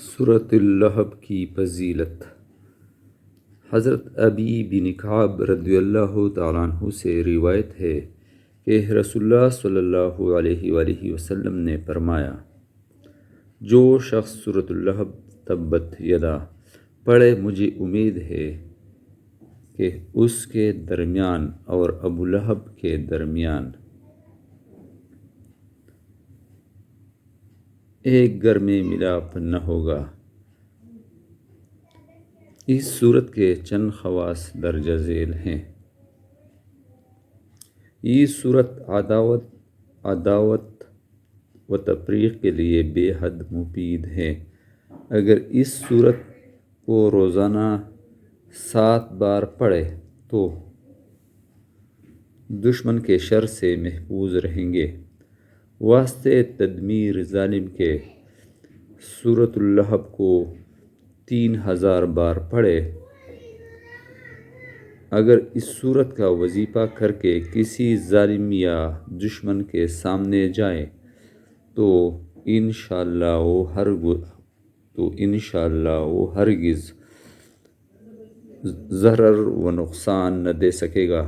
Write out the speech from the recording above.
سورۃ اللہب کی فضیلت۔ حضرت ابی بن کعب رضی اللہ تعالیٰ عنہ سے روایت ہے کہ رسول اللہ صلی اللہ علیہ وآلہ وسلم نے فرمایا، جو شخص سورۃ اللہب تبت یدا پڑھے، مجھے امید ہے کہ اس کے درمیان اور ابو لہب کے درمیان ایک گھر میں ملاپ نہ ہوگا۔ اس سورت کے چند خواص درج ذیل ہیں۔ یہ سورت عداوت و تفریق کے لیے بے حد مفید ہے۔ اگر اس سورت کو روزانہ 7 بار پڑھے تو دشمن کے شر سے محفوظ رہیں گے۔ واسطے تدمیر ظالم کے سورۃ اللہب کو 3000 بار پڑھے۔ اگر اس سورت کا وظیفہ کر کے کسی ظالم یا دشمن کے سامنے جائے تو انشاءاللہ وہ ہرگز ضرر و نقصان نہ دے سکے گا۔